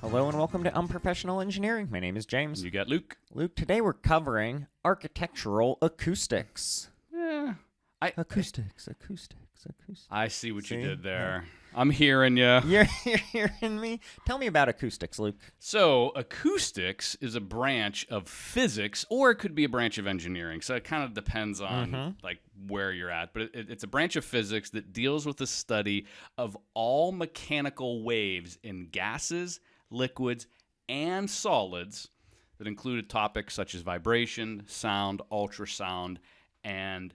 Hello and welcome to Unprofessional Engineering. My name is James. You got Luke. Luke, today we're covering architectural acoustics. Yeah. Acoustics. I see what you See? did there. I'm hearing you. You're hearing me? Tell me about acoustics, Luke. So, acoustics is a branch of physics, or it could be a branch of engineering. So it kind of depends on like where you're at. But it's a branch of physics that deals with the study of all mechanical waves in gases, liquids, and solids that included topics such as vibration, sound, ultrasound, and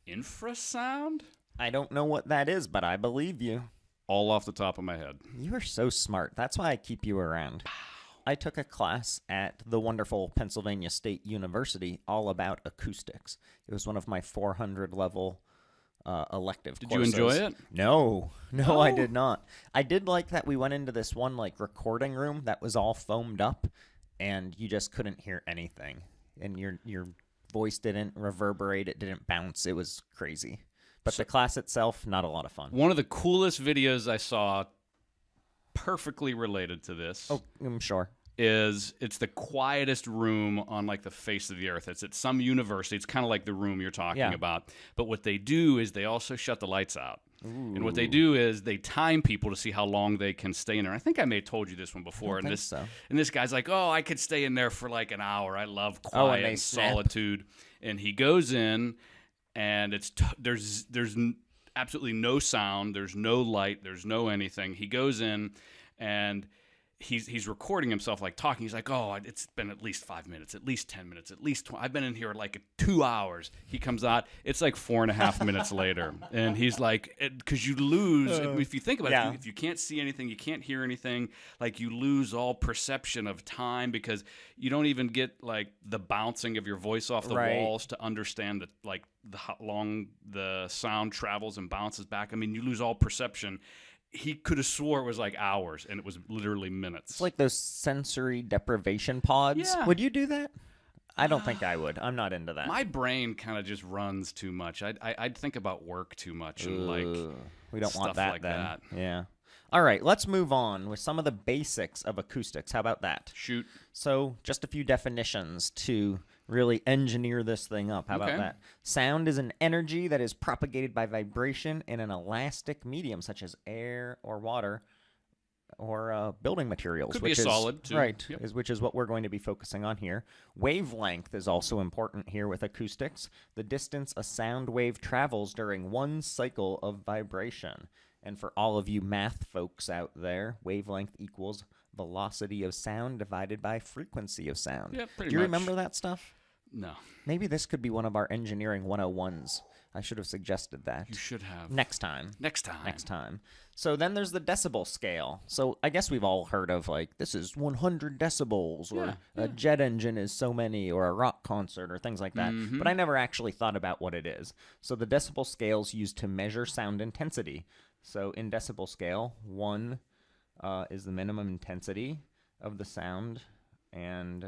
infrasound. I don't know what that is, but I believe you. All off the top of my head. You are so smart. That's why I keep you around. I took a class at the wonderful Pennsylvania State University all about acoustics. It was one of my 400 level elective courses. Did you enjoy it? No, I did not. I did like that we went into this one like recording room that was all foamed up, and you just couldn't hear anything, and your voice didn't reverberate, it didn't bounce. It was crazy. But the class itself, not a lot of fun. One of the coolest videos I saw, perfectly related to this, I'm sure. is it's the quietest room on like the face of the earth. It's at some university. It's kind of like the room you're talking about. But what they do is they also shut the lights out. Ooh. And what they do is they time people to see how long they can stay in there. I think I may have told you this one before. And this guy's like, oh, I could stay in there for like an hour. I love quiet and solitude. And he goes in, and there's absolutely no sound, there's no light, there's no anything. He goes in, and he's recording himself like talking. He's like, oh, it's been at least 5 minutes, at least 10 minutes, at least 20. I've been in here like 2 hours. He comes out, it's like 4.5 minutes later, and he's like, because you lose if you think about it, if you can't see anything, you can't hear anything, like you lose all perception of time, because you don't even get like the bouncing of your voice off the walls to understand that like how long the sound travels and bounces back. I mean, you lose all perception. He could have swore it was like hours, and it was literally minutes. It's like those sensory deprivation pods. Yeah. Would you do that? I don't think I would. I'm not into that. My brain kind of just runs too much. I'd think about work too much and like we don't want stuff that like then. that. Yeah. All right, let's move on with some of the basics of acoustics. How about that? Shoot. So, just a few definitions to really engineer this thing up. How about that? Sound is an energy that is propagated by vibration in an elastic medium, such as air or water or building materials. Could be a solid, too. Right, which is what we're going to be focusing on here. Wavelength is also important here with acoustics. The distance a sound wave travels during one cycle of vibration. And for all of you math folks out there, wavelength equals velocity of sound divided by frequency of sound. Yeah, pretty much. Do you remember that stuff? No. Maybe this could be one of our engineering 101s. I should have suggested that. You should have. Next time. Next time. So then there's the decibel scale. So I guess we've all heard of like, this is 100 decibels, or a jet engine is so many, or a rock concert, or things like that. But I never actually thought about what it is. So the decibel scale is used to measure sound intensity. So in decibel scale, 1 is the minimum intensity of the sound, and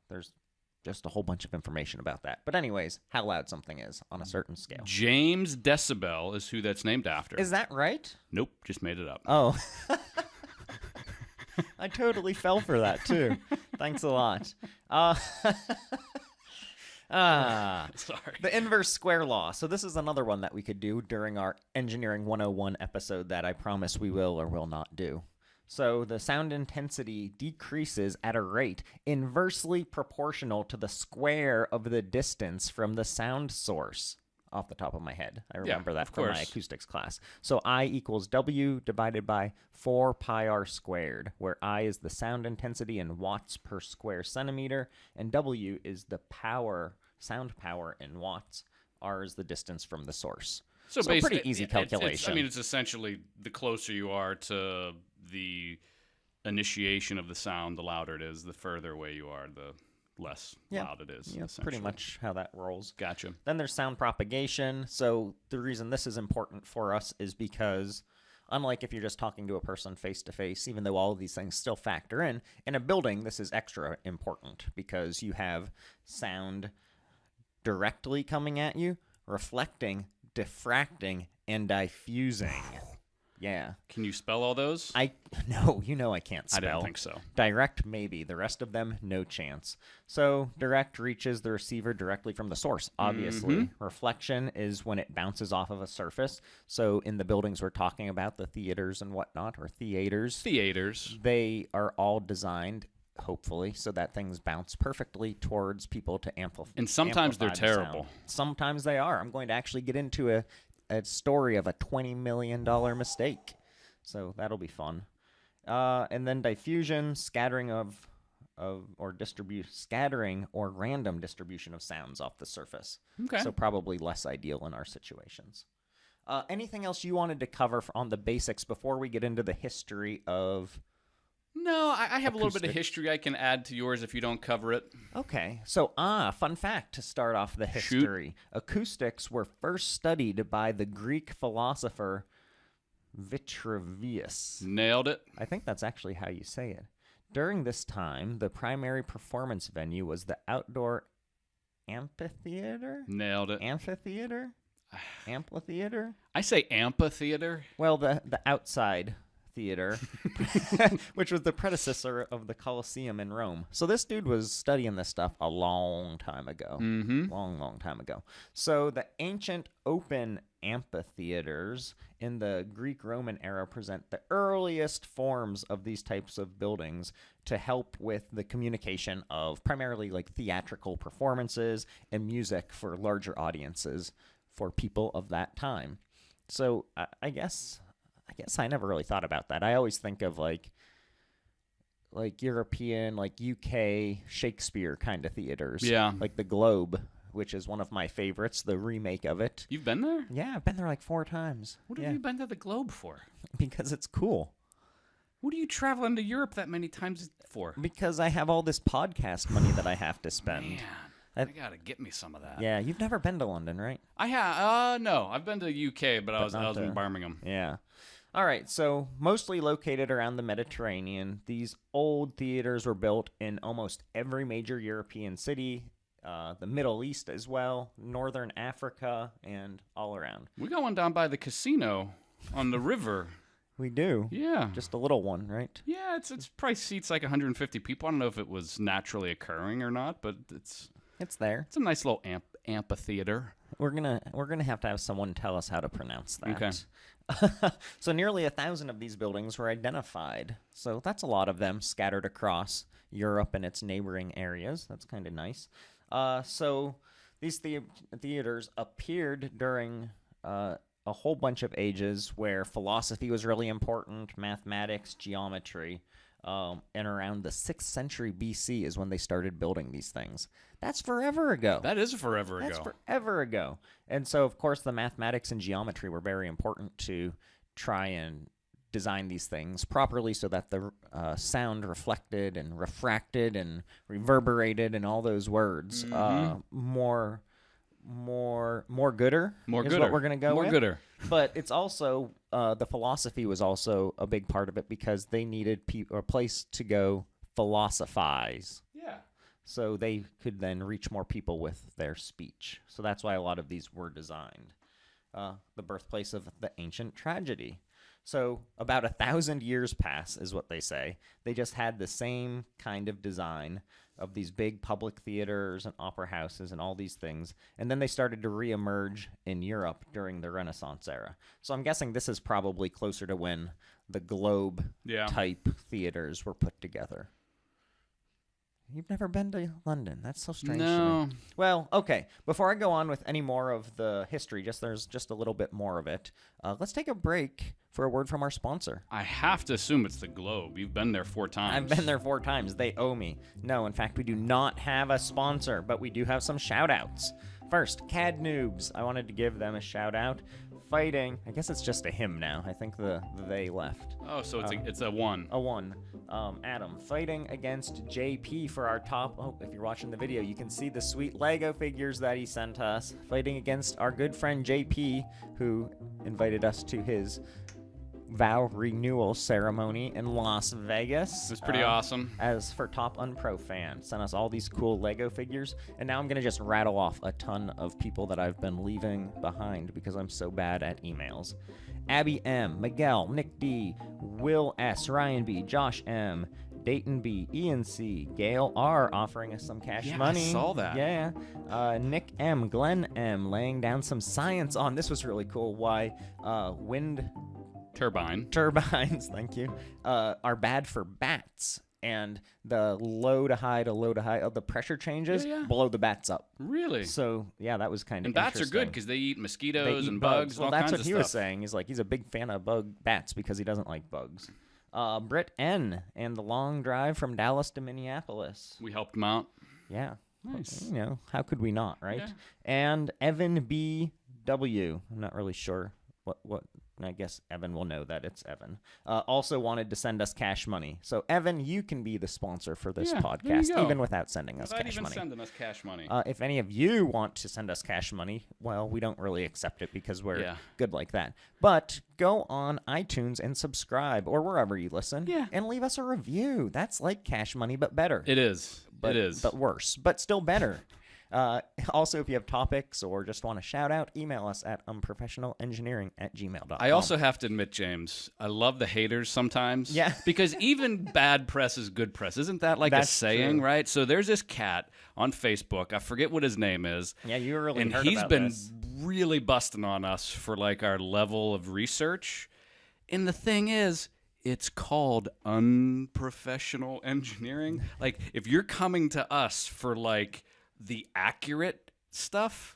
there's just a whole bunch of information about that. But anyways, how loud something is on a certain scale. James Decibel is who that's named after. Is that right? Nope, just made it up. Oh. I totally fell for that, too. Thanks a lot. Sorry. The inverse square law. So this is another one that we could do during our Engineering 101 episode that I promise we will or will not do. So the sound intensity decreases at a rate inversely proportional to the square of the distance from the sound source. Off the top of my head. I remember that from my acoustics class. So I equals W divided by 4 pi r squared, where I is the sound intensity in watts per square centimeter, and W is the sound power in watts. R is the distance from the source. So pretty easy calculation. It's essentially the closer you are to the initiation of the sound, the louder it is. The further away you are, the less loud it is. Yeah, pretty much how that rolls. Gotcha. Then there's sound propagation. So the reason this is important for us is because unlike if you're just talking to a person face to face, even though all of these things still factor in a building, this is extra important because you have sound directly coming at you, reflecting, diffracting, and diffusing. Yeah. Can you spell all those? No, I can't spell. I didn't think so. Direct, maybe. The rest of them, no chance. So direct reaches the receiver directly from the source, obviously. Mm-hmm. Reflection is when it bounces off of a surface. So in the buildings we're talking about, the theaters and whatnot, or theaters, they are all designed, hopefully, so that things bounce perfectly towards people to amplify. And sometimes they're terrible. Sometimes they are. I'm going to actually get into a story of a $20 million mistake. So that'll be fun. And then diffusion, scattering scattering or random distribution of sounds off the surface. Okay. So probably less ideal in our situations. Anything else you wanted to cover on the basics before we get into the history of... No, I have a little bit of history I can add to yours if you don't cover it. Okay. So, fun fact to start off the history. Shoot. Acoustics were first studied by the Greek philosopher Vitruvius. Nailed it. I think that's actually how you say it. During this time, the primary performance venue was the outdoor amphitheater? Nailed it. Amphitheater? Amphitheater? I say amphitheater. Well, the outside theater, which was the predecessor of the Colosseum in Rome. So this dude was studying this stuff a long time ago. Mm-hmm. Long time ago. So the ancient open amphitheaters in the Greek-Roman era present the earliest forms of these types of buildings to help with the communication of primarily like theatrical performances and music for larger audiences for people of that time. So I guess I never really thought about that. I always think of like European, like UK Shakespeare kind of theaters. Yeah. Like the Globe, which is one of my favorites, the remake of it. You've been there? Yeah, I've been there like 4 times. What have you been to the Globe for? Because it's cool. What are you traveling to Europe that many times for? Because I have all this podcast money that I have to spend. Man. I gotta get me some of that. Yeah, you've never been to London, right? I have. No, I've been to UK, but I was in Birmingham. Yeah. All right, so mostly located around the Mediterranean, these old theaters were built in almost every major European city, the Middle East as well, Northern Africa, and all around. We're going down by the casino on the river. We do. Yeah. Just a little one, right? Yeah, it's probably seats like 150 people. I don't know if it was naturally occurring or not, but it's there. It's a nice little amphitheater. We're gonna have to have someone tell us how to pronounce that. Okay. So nearly 1,000 of these buildings were identified. So that's a lot of them scattered across Europe and its neighboring areas. That's kind of nice. So these theaters appeared during a whole bunch of ages where philosophy was really important, mathematics, geometry. And around the 6th century BC is when they started building these things. That's forever ago. That is forever ago. That's forever ago. And so, of course, the mathematics and geometry were very important to try and design these things properly so that the sound reflected and refracted and reverberated and all those words. More gooder is what we're going to go with. More gooder. But it's also, the philosophy was also a big part of it because they needed a place to go philosophize. Yeah. So they could then reach more people with their speech. So that's why a lot of these were designed. The birthplace of the ancient tragedy. So about 1,000 years pass, is what they say. They just had the same kind of design of these big public theaters and opera houses and all these things. And then they started to reemerge in Europe during the Renaissance era. So I'm guessing this is probably closer to when the Globe-type theaters were put together. You've never been to London. That's so strange to me. Well, okay. Before I go on with any more of the history, there's just a little bit more of it. Let's take a break for a word from our sponsor. I have to assume it's the Globe. You've been there 4 times. I've been there 4 times. They owe me. No, in fact, we do not have a sponsor, but we do have some shout-outs. First, CAD Noobs. I wanted to give them a shout-out. Fighting. I guess it's just a him now. I think they left. Oh, so it's a 1. A 1. Adam, fighting against JP for our top... Oh, if you're watching the video, you can see the sweet Lego figures that he sent us. Fighting against our good friend JP, who invited us to his vow renewal ceremony in Las Vegas. It's pretty awesome. As for top Unpro fan, sent us all these cool Lego figures, and now I'm going to just rattle off a ton of people that I've been leaving behind because I'm so bad at emails. Abby M, Miguel, Nick D, Will S, Ryan B, Josh M, Dayton B, Ian C, Gail R offering us some cash money. I saw that. Yeah. Nick M, Glenn M laying down some science on, this was really cool, why wind turbines, thank you, are bad for bats. And the low to high of the pressure changes blow the bats up. Really? So, yeah, that was kind of interesting. And bats are good because they eat mosquitoes and bugs and all kinds of stuff. That's what he was saying. He's like, he's a big fan of bats because he doesn't like bugs. Britt N. and the long drive from Dallas to Minneapolis. We helped him out. Yeah. Nice. You know, how could we not, right? Yeah. And Evan B. W. I'm not really sure what. I guess Evan will know that it's Evan. Also wanted to send us cash money. So, Evan, you can be the sponsor for this podcast, even without sending us cash money. Sending us cash money. If any of you want to send us cash money, well, we don't really accept it because we're good like that. But go on iTunes and subscribe or wherever you listen and leave us a review. That's like cash money, but better. It is. But worse, but still better. Also, if you have topics or just want to shout out, email us at unprofessionalengineering@gmail.com. I also have to admit, James, I love the haters sometimes. Yeah. Because even bad press is good press. Isn't that like a saying, true. right? So there's this cat on Facebook. I forget what his name is. Yeah, you really and heard he's about been this. really busting on us for like our level of research. And the thing is, it's called unprofessional engineering. Like, if you're coming to us for like the accurate stuff,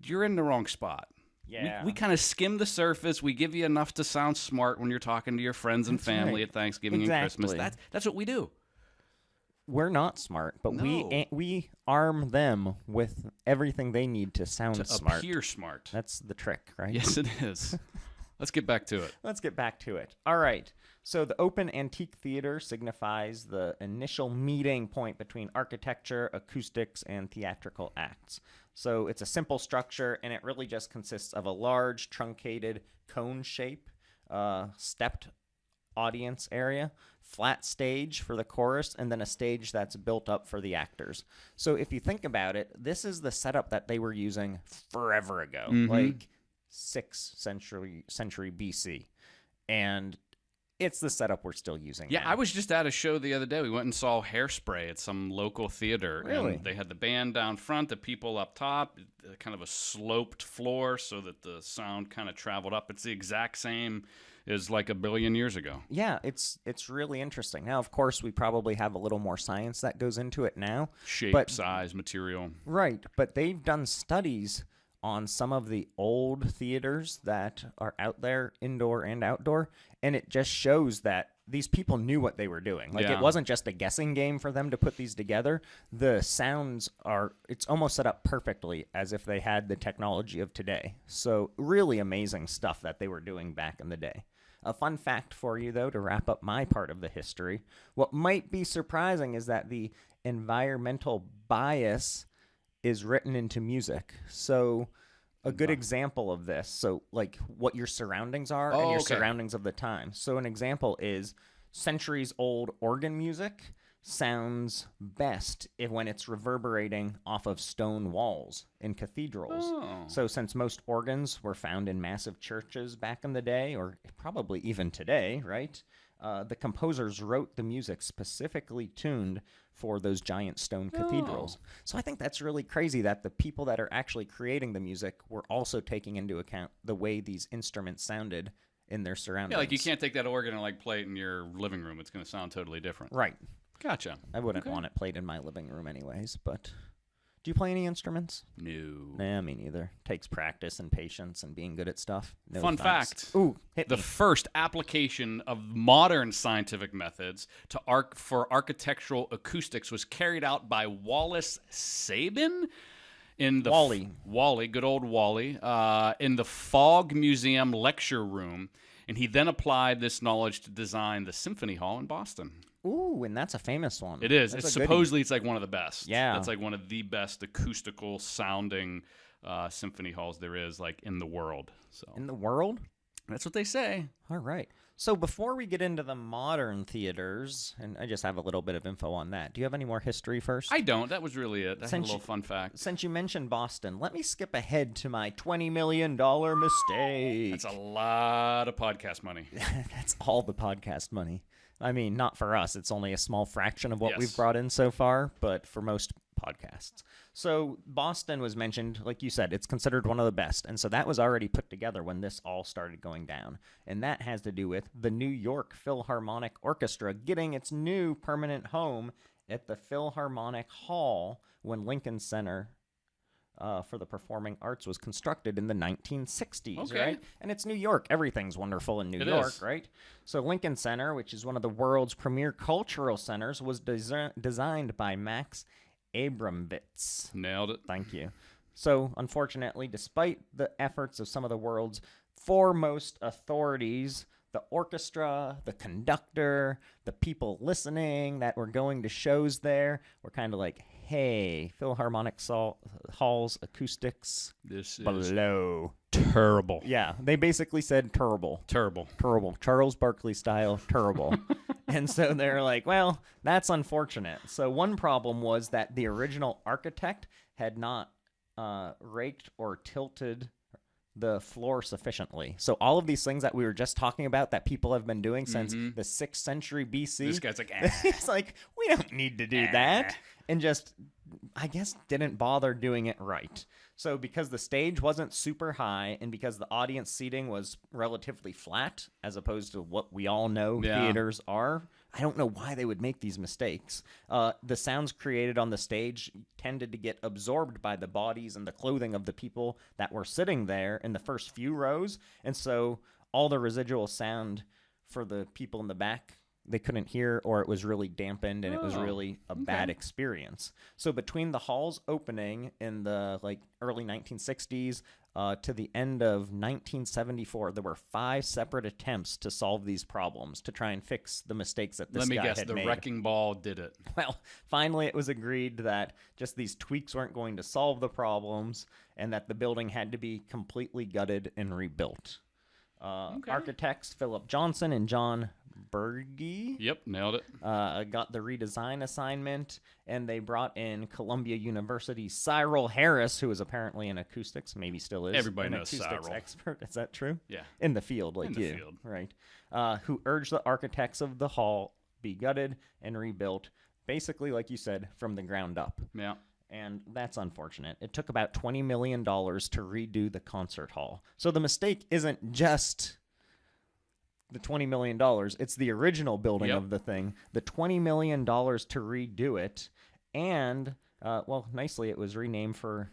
you're in the wrong spot. Yeah. We kind of skim the surface. We give you enough to sound smart when you're talking to your friends and family at Thanksgiving and Christmas. That's what we do. We're not smart, but we arm them with everything they need to sound smart. Appear smart. That's the trick, right? Yes, it is. Let's get back to it. All right. So the open antique theater signifies the initial meeting point between architecture, acoustics, and theatrical acts. So it's a simple structure, and it really just consists of a large, truncated cone shape, stepped audience area, flat stage for the chorus, and then a stage that's built up for the actors. So if you think about it, this is the setup that they were using forever ago, like 6th century BC. And it's the setup we're still using. Yeah, now. I was just at a show the other day. We went and saw Hairspray at some local theater. Really? And they had the band down front, the people up top, kind of a sloped floor so that the sound kind of traveled up. It's the exact same as like 1 billion years ago. Yeah, it's really interesting. Now, of course, we probably have a little more science that goes into it now. Shape, size, material. Right, but they've done studies on some of the old theaters that are out there, indoor and outdoor, and it just shows that these people knew what they were doing. Like, it wasn't just a guessing game for them to put these together. The sounds it's almost set up perfectly as if they had the technology of today. So really amazing stuff that they were doing back in the day. A fun fact for you, though, to wrap up my part of the history, what might be surprising is that the environmental bias is written into music. So a good example of this, so like what your surroundings are and your surroundings of the time. So an example is centuries-old organ music sounds best when it's reverberating off of stone walls in cathedrals. So since most organs were found in massive churches back in the day, or probably even today, right? The composers wrote the music specifically tuned for those giant stone cathedrals. So I think that's really crazy that the people that are actually creating the music were also taking into account the way these instruments sounded in their surroundings. Yeah, like you can't take that organ and like play it in your living room. It's going to sound totally different. Right. Gotcha. I wouldn't want it played in my living room anyways, but do you play any instruments? No. Nah, me neither. Takes practice and patience and being good at stuff. No Fun fact. Ooh, hit the me. first application of modern scientific methods for architectural acoustics was carried out by Wallace Sabin in the Wally, good old Wally, in the Fogg Museum lecture room, and he then applied this knowledge to design the Symphony Hall in Boston. Ooh, and that's a famous one. It is. It's supposedly it's like one of the best. Yeah. That's like one of the best acoustical sounding symphony halls there is, like in the world. So in the world? That's what they say. All right. So before we get into the modern theaters, and I just have a little bit of info on that. Do you have any more history first? I don't. That was really it. That's a little fun fact. Since you mentioned Boston, let me skip ahead to my $20 million mistake. That's a lot of podcast money. That's all the podcast money. I mean, not for us. It's only a small fraction of what Yes. we've brought in so far, but for most podcasts. So Boston was mentioned, like you said, it's considered one of the best. And so that was already put together when this all started going down. And that has to do with the New York Philharmonic Orchestra getting its new permanent home at the Philharmonic Hall when Lincoln Center for the Performing Arts was constructed in the 1960s, right? And it's New York. Everything's wonderful in New York, right? So Lincoln Center, which is one of the world's premier cultural centers, was designed by Max Abramowitz. Nailed it. Thank you. So, unfortunately, despite the efforts of some of the world's foremost authorities, the orchestra, the conductor, the people listening that were going to shows there were kind of like, hey, Philharmonic Hall's acoustics This below. is terrible. Yeah, they basically said terrible. Terrible. Terrible. Charles Barkley style terrible. And so they're like, well, that's unfortunate. So one problem was that the original architect had not raked or tilted the floor sufficiently. So all of these things that we were just talking about that people have been doing since the 6th century BC. This guy's like, He's like, we don't need to do that. And just, I guess, didn't bother doing it right. So because the stage wasn't super high and because the audience seating was relatively flat, as opposed to what we all know theaters are, I don't know why they would make these mistakes. The sounds created on the stage tended to get absorbed by the bodies and the clothing of the people that were sitting there in the first few rows. And so all the residual sound for the people in the back, they couldn't hear, or it was really dampened and it was really a bad experience. So between the halls opening in the early 1960s to the end of 1974, there were 5 separate attempts to solve these problems, to try and fix the mistakes that this guy had made. Let me guess, the wrecking ball did it. Well, finally it was agreed that just these tweaks weren't going to solve the problems and that the building had to be completely gutted and rebuilt. Architects Philip Johnson and John Berge. Yep, nailed it. Got the redesign assignment, and they brought in Columbia University's Cyril Harris, who is apparently in acoustics, maybe still is. Everybody an knows acoustics Cyril. Expert. Is that true? Yeah. In the field, like you. field. Right. Who urged the architects of the hall be gutted and rebuilt, basically, like you said, from the ground up. Yeah. And that's unfortunate. It took about $20 million to redo the concert hall. So the mistake isn't just the $20 million. It's the original building of the thing. The $20 million to redo it. And, nicely, it was renamed for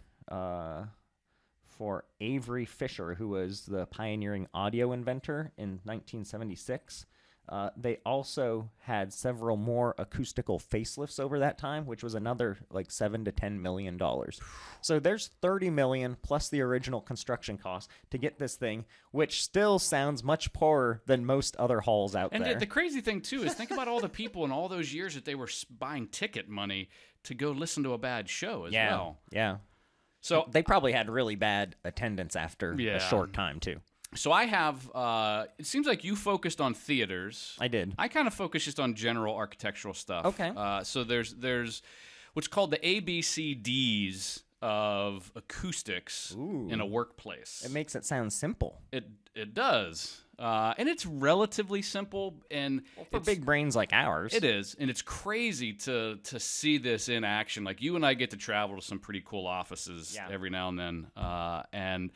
Avery Fisher, who was the pioneering audio inventor in 1976. They also had several more acoustical facelifts over that time, which was another $7 to $10 million. So there's $30 million plus the original construction cost to get this thing, which still sounds much poorer than most other halls out there. And the crazy thing too is think about all the people in all those years that they were buying ticket money to go listen to a bad show as well. Yeah. So they probably had really bad attendance after a short time too. So I have, it seems like you focused on theaters. I did. I kind of focused just on general architectural stuff. Okay. So there's what's called the ABCDs of acoustics in a workplace. It makes it sound simple. It does. And it's relatively simple. And for big brains like ours. It is. And it's crazy to see this in action. Like you and I get to travel to some pretty cool offices every now and then.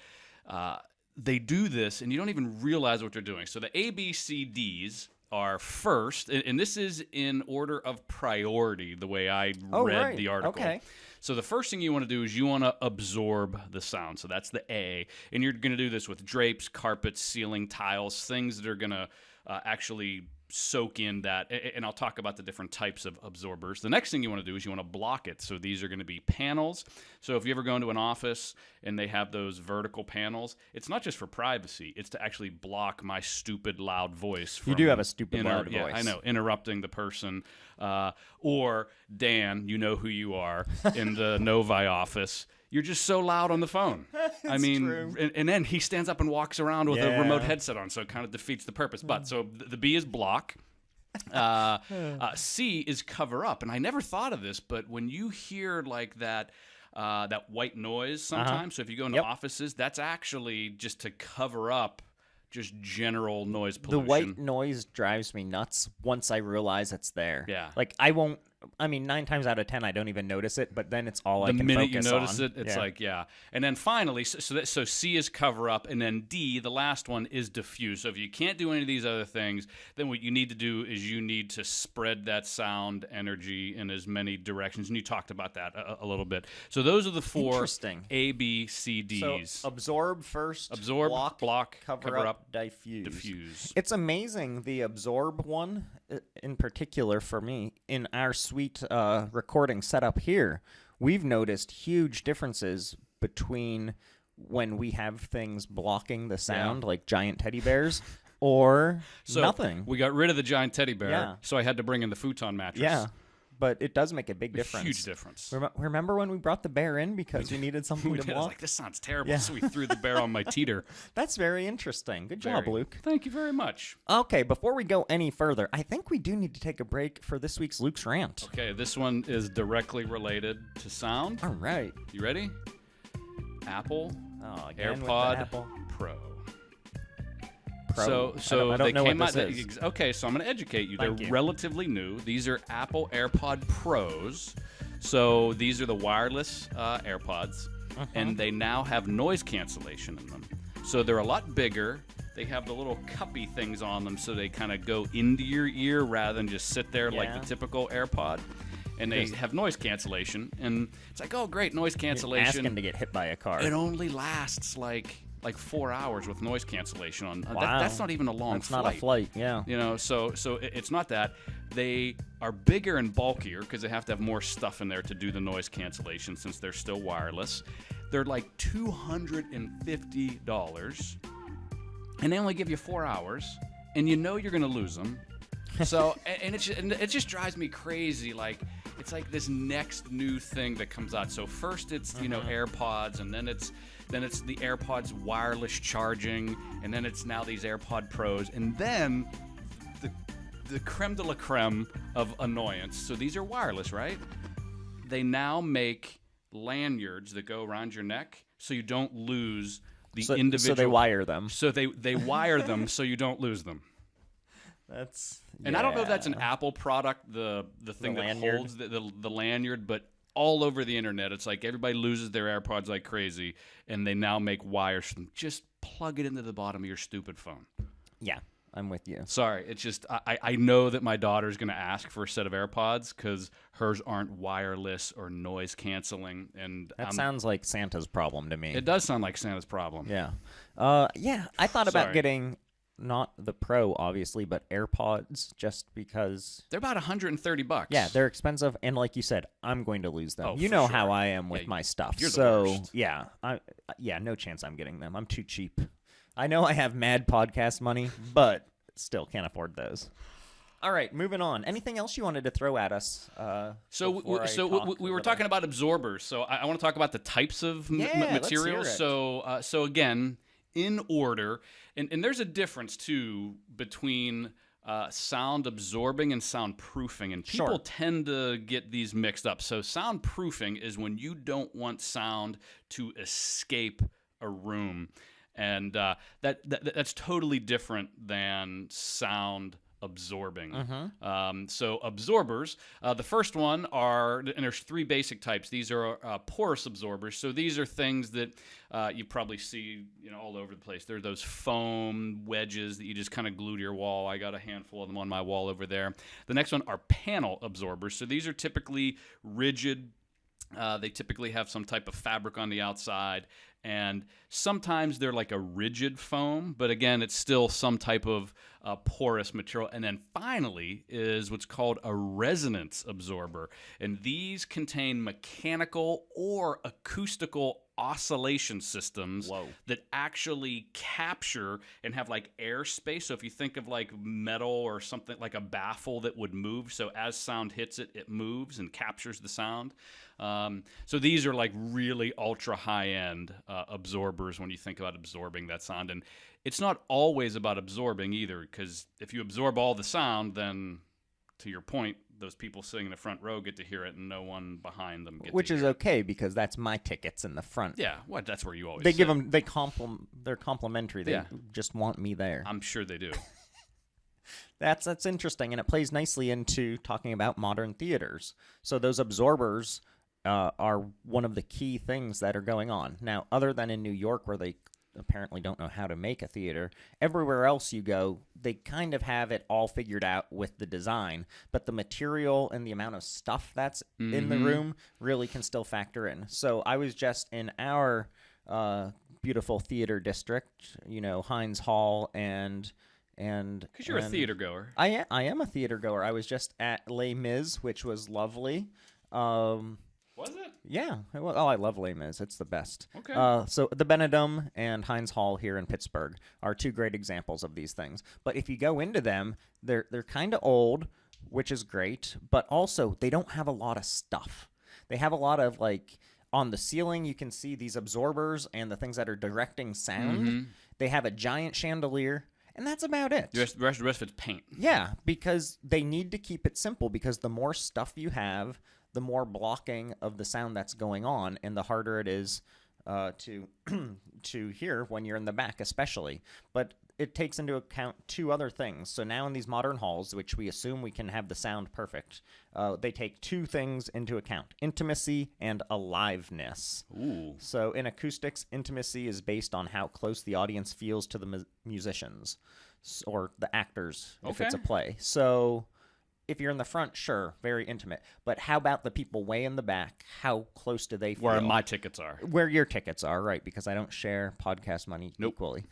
They do this, and you don't even realize what they're doing. So the ABCDs are first, and this is in order of priority, the way I read the article. Okay. So the first thing you want to do is you want to absorb the sound. So that's the A. And you're going to do this with drapes, carpets, ceiling tiles, things that are going to actually soak in that. And I'll talk about the different types of absorbers. The next thing you want to do is you want to block it. So these are going to be panels. So if you ever go into an office and they have those vertical panels, it's not just for privacy. It's to actually block my stupid loud voice. From you do have a stupid loud voice. Yeah, I know. Interrupting the person. Or Dan, you know who you are, in the Novi office. you're just so loud on the phone. I mean, true. And then he stands up and walks around with a remote headset on, so it kind of defeats the purpose. But so the B is block. C is cover up, and I never thought of this, but when you hear like that white noise sometimes, so if you go into offices, that's actually just to cover up just general noise pollution. The white noise drives me nuts once I realize it's there. Yeah. Like, 9 times out of 10, I don't even notice it, but then it's all I can focus on. The minute you notice it, it's like, And then finally, so C is cover up, and then D, the last one, is diffuse. So if you can't do any of these other things, then what you need to do is you need to spread that sound energy in as many directions. And you talked about that a little bit. So those are the 4 A, B, C, Ds. So absorb first, absorb, block, cover up, diffuse. It's amazing, the absorb one, in particular for me, in our sweet recording setup here, we've noticed huge differences between when we have things blocking the sound, like giant teddy bears, or nothing. We got rid of the giant teddy bear, so I had to bring in the futon mattress. Yeah. But it does make a big difference. Huge difference. Remember when we brought the bear in because we needed something to block? I was like, this sounds terrible, so we threw the bear on my teeter. That's very interesting. Good job, Luke. Thank you very much. Okay, before we go any further, I think we do need to take a break for this week's Luke's Rant. Okay, this one is directly related to sound. All right. You ready? Apple AirPod Apple Pro. Pro. So I don't they know came what out. this is. Okay, so I'm going to educate you. They're relatively new. These are Apple AirPod Pros. So these are the wireless AirPods, and they now have noise cancellation in them. So they're a lot bigger. They have the little cuppy things on them, so they kind of go into your ear rather than just sit there like the typical AirPod. And they have noise cancellation, and it's like, oh, great, noise cancellation. You're asking to get hit by a car. It only lasts like 4 hours with noise cancellation on. Wow. That's not even a long flight. That's not a flight, yeah. You know, so it's not that. They are bigger and bulkier because they have to have more stuff in there to do the noise cancellation since they're still wireless. They're like $250, and they only give you 4 hours, and you know you're going to lose them. So, and it just drives me crazy. Like, it's like this next new thing that comes out. So first it's, AirPods, and then it's the AirPods wireless charging, and then it's now these AirPod Pros, and then the creme de la creme of annoyance. So these are wireless, right? They now make lanyards that go around your neck so you don't lose the individual. So they wire them. So they wire them so you don't lose them. And I don't know if that's an Apple product, the thing that holds the lanyard, but all over the internet, it's like everybody loses their AirPods like crazy, and they now make wires for them. Just plug it into the bottom of your stupid phone. Yeah, I'm with you. Sorry, it's just I know that my daughter's going to ask for a set of AirPods because hers aren't wireless or noise canceling. And that sounds like Santa's problem to me. It does sound like Santa's problem. Yeah. I thought about getting not the Pro, obviously, but AirPods, just because they're about $130. Yeah, they're expensive, and like you said, I'm going to lose them. You know how I am with my stuff. You're the worst. No chance I'm getting them. I'm too cheap. I know I have mad podcast money, but still can't afford those. All right, moving on. Anything else you wanted to throw at us? We were talking about absorbers, so I want to talk about the types of materials. So again, in order, and there's a difference too between sound absorbing and sound proofing, and people tend to get these mixed up. So sound proofing is when you don't want sound to escape a room, and that's totally different than sound absorbing. So absorbers, the first one and there's 3 basic types. These are porous absorbers. So these are things that you probably see all over the place. They're those foam wedges that you just kind of glue to your wall. I got a handful of them on my wall over there. The next one are panel absorbers. So these are typically rigid. They typically have some type of fabric on the outside, and sometimes they're like a rigid foam, but again, it's still some type of porous material. And then finally is what's called a resonance absorber, and these contain mechanical or acoustical oscillation systems Whoa. that actually capture and have like airspace. So if you think of like metal or something like a baffle that would move, so as sound hits it, it moves and captures the sound. So these are like really ultra high-end absorbers when you think about absorbing that sound. And it's not always about absorbing either, because if you absorb all the sound, then to your point, those people sitting in the front row get to hear it, and no one behind them gets Which to is hear okay, because that's my tickets in the front. Yeah, well, that's where you always They sit. give them. They're complimentary. They Yeah. just want me there. I'm sure they do. That's interesting, and it plays nicely into talking about modern theaters. So those absorbers are one of the key things that are going on now. Other than in New York, where they apparently don't know how to make a theater, everywhere else you go, they kind of have it all figured out with the design, but the material and the amount of stuff that's in the room really can still factor in. So I was just in our beautiful theater district, Heinz Hall and Because you're a theater goer. I am a theater goer. I was just at Les Mis, which was lovely. Was it? Yeah. Oh, I love Les Mis. It's the best. Okay. So the Benedum and Heinz Hall here in Pittsburgh are two great examples of these things. But if you go into them, they're kind of old, which is great, but also they don't have a lot of stuff. They have a lot of, like, on the ceiling you can see these absorbers and the things that are directing sound. They have a giant chandelier, and that's about it. The rest of it's paint. Yeah, because they need to keep it simple, because the more stuff you have, the more blocking of the sound that's going on, and the harder it is to to hear when you're in the back, especially. But it takes into account two other things. So now in these modern halls, which we assume we can have the sound perfect, they take two things into account: intimacy and aliveness. Ooh. So in acoustics, intimacy is based on how close the audience feels to the musicians or the actors if it's a play. So if you're in the front, sure, very intimate. But how about the people way in the back? How close do they feel? Where my tickets are. Where your tickets are, right, because I don't share podcast money Nope. equally.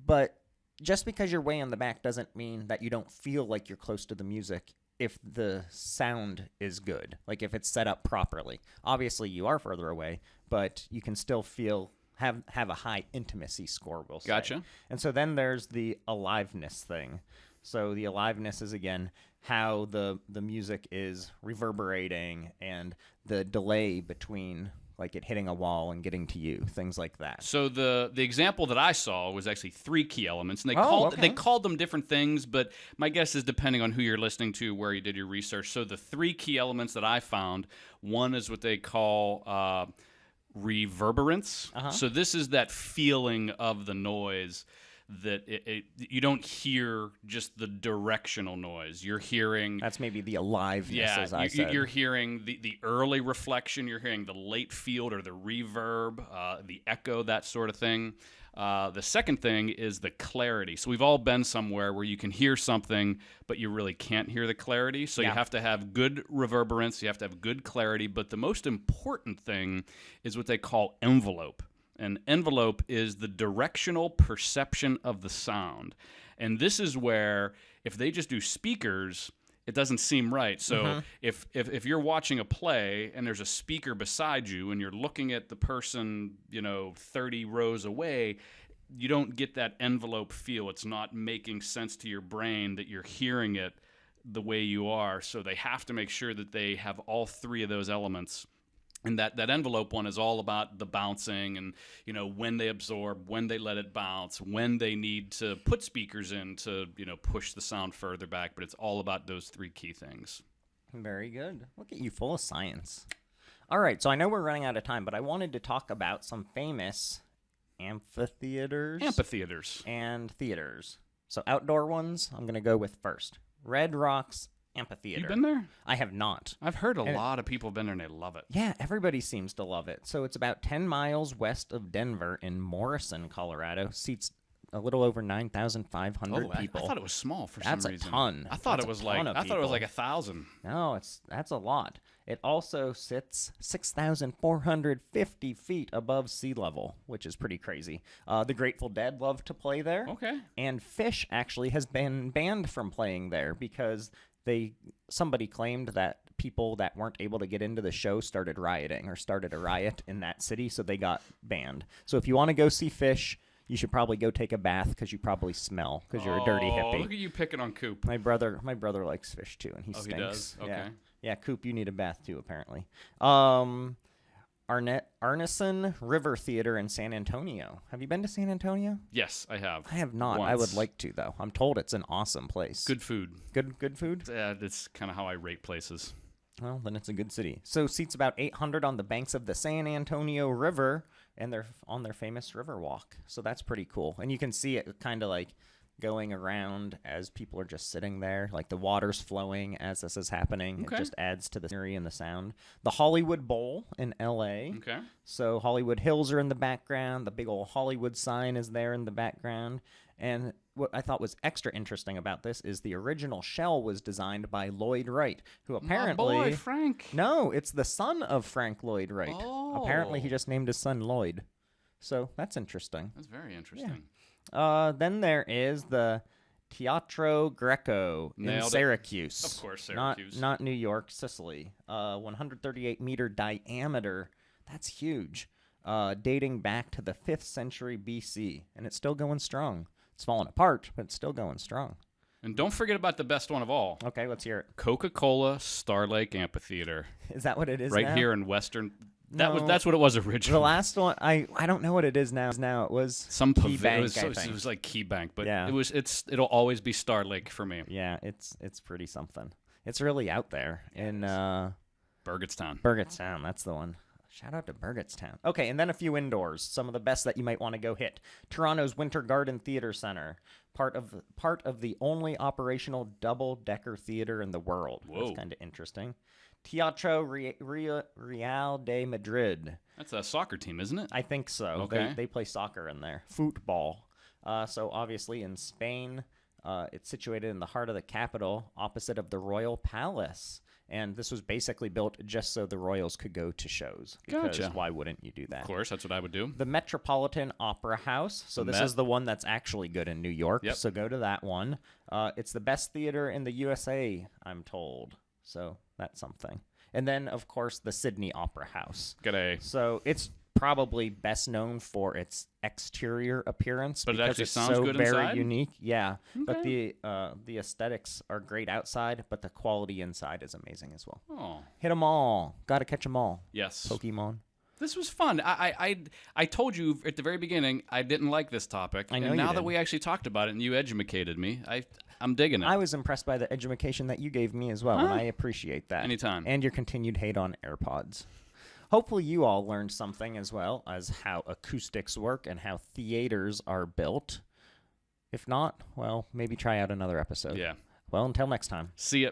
But just because you're way in the back doesn't mean that you don't feel like you're close to the music if the sound is good, like if it's set up properly. Obviously, you are further away, but you can still have a high intimacy score, we'll say. Gotcha. And so then there's the aliveness thing. So the aliveness is, again, how the music is reverberating and the delay between, like, it hitting a wall and getting to you, things like that. So the example that I saw was actually 3 key elements, and they called them different things, but my guess is depending on who you're listening to, where you did your research. So the 3 key elements that I found, one is what they call reverberance. So this is that feeling of the noise that you don't hear just the directional noise. You're hearing... That's maybe the aliveness, as I said. You're hearing the early reflection. You're hearing the late field or the reverb, the echo, that sort of thing. The second thing is the clarity. So we've all been somewhere where you can hear something, but you really can't hear the clarity. So you have to have good reverberance. You have to have good clarity. But the most important thing is what they call envelope. An envelope is the directional perception of the sound. And this is where, if they just do speakers, it doesn't seem right. So if you're watching a play and there's a speaker beside you and you're looking at the person, 30 rows away, you don't get that envelope feel. It's not making sense to your brain that you're hearing it the way you are. So they have to make sure that they have all 3 of those elements. And that envelope one is all about the bouncing and, when they absorb, when they let it bounce, when they need to put speakers in to, push the sound further back. But it's all about those 3 key things. Very good. Look at you, full of science. All right, so I know we're running out of time, but I wanted to talk about some famous amphitheaters. And theaters. So outdoor ones, I'm going to go with first. Red Rocks Amphitheater. You been there? I have not. I've heard a lot of people have been there and they love it. Yeah, everybody seems to love it. So it's about 10 miles west of Denver in Morrison, Colorado. Seats a little over 9,500 people. I thought it was small for some reason. That's a ton. I thought it was like 1,000. No, that's a lot. It also sits 6,450 feet above sea level, which is pretty crazy. The Grateful Dead love to play there. Okay. And Phish actually has been banned from playing there because somebody claimed that people that weren't able to get into the show started rioting or started a riot in that city, so they got banned. So if you want to go see fish, you should probably go take a bath because you probably smell because you're a dirty hippie. Look at you picking on Coop. My brother likes fish too, and he stinks. He does? Okay. Yeah, Coop, you need a bath too, apparently. Arneson River Theater in San Antonio. Have you been to San Antonio? Yes, I have. I have not. Once. I would like to, though. I'm told it's an awesome place. Good food. Good food? Yeah, that's kind of how I rate places. Well, then it's a good city. So seats about 800 on the banks of the San Antonio River, and they're on their famous river walk. So that's pretty cool. And you can see it kind of like going around as people are just sitting there, like the water's flowing as this is happening. Okay. It just adds to the scenery and the sound. The Hollywood Bowl in L.A. Okay. So Hollywood Hills are in the background. The big old Hollywood sign is there in the background. And what I thought was extra interesting about this is the original shell was designed by Lloyd Wright, who apparently... My boy, Frank. No, it's the son of Frank Lloyd Wright. Oh. Apparently he just named his son Lloyd. So that's interesting. That's very interesting. Then there is the Teatro Greco in Syracuse. Of course, Syracuse. Not New York, Sicily. 138-meter diameter. That's huge. Dating back to the 5th century BC. And it's still going strong. It's falling apart, but it's still going strong. And don't forget about the best one of all. Okay, let's hear it. Coca-Cola Star Lake Amphitheater. Is that what it is right now? here in Western... No, that's what it was originally. The last one, I don't know what it is now. Now it was some Key Bank, it was like Key Bank, but yeah. it'll always be Star Lake for me. Yeah, it's pretty something. It's really out there in Burgettstown. Burgettstown, that's the one. Shout out to Burgettstown. Okay, and then a few indoors. Some of the best that you might want to go hit. Toronto's Winter Garden Theatre Centre, part of the only operational double-decker theater in the world. Whoa. That's kind of interesting. Teatro Real de Madrid. That's a soccer team, isn't it? I think so. Okay. They play soccer in there. Football. So obviously in Spain, it's situated in the heart of the capital, opposite of the Royal Palace. And this was basically built just so the royals could go to shows. Because Gotcha. why wouldn't you do that? Of course, that's what I would do. The Metropolitan Opera House. So this is the one that's actually good in New York. Yep. So go to that one. It's the best theater in the USA, I'm told. So that's something. And then, of course, the Sydney Opera House. So it's probably best known for its exterior appearance, but it because actually it's sounds so good very inside? unique. Yeah, Okay. but the aesthetics are great outside, but the quality inside is amazing as well. Oh, Hit them all. Got to catch them all. yes. Pokemon. This was fun. I told you at the very beginning I didn't like this topic. I know and you now that did. we actually talked about it and you educated me, I'm digging it. I was impressed by the education that you gave me as well, and Huh? I appreciate that. Anytime. And your continued hate on AirPods. Hopefully you all learned something as well as how acoustics work and how theaters are built. If not, well, maybe try out another episode. Yeah. Well, until next time. See ya.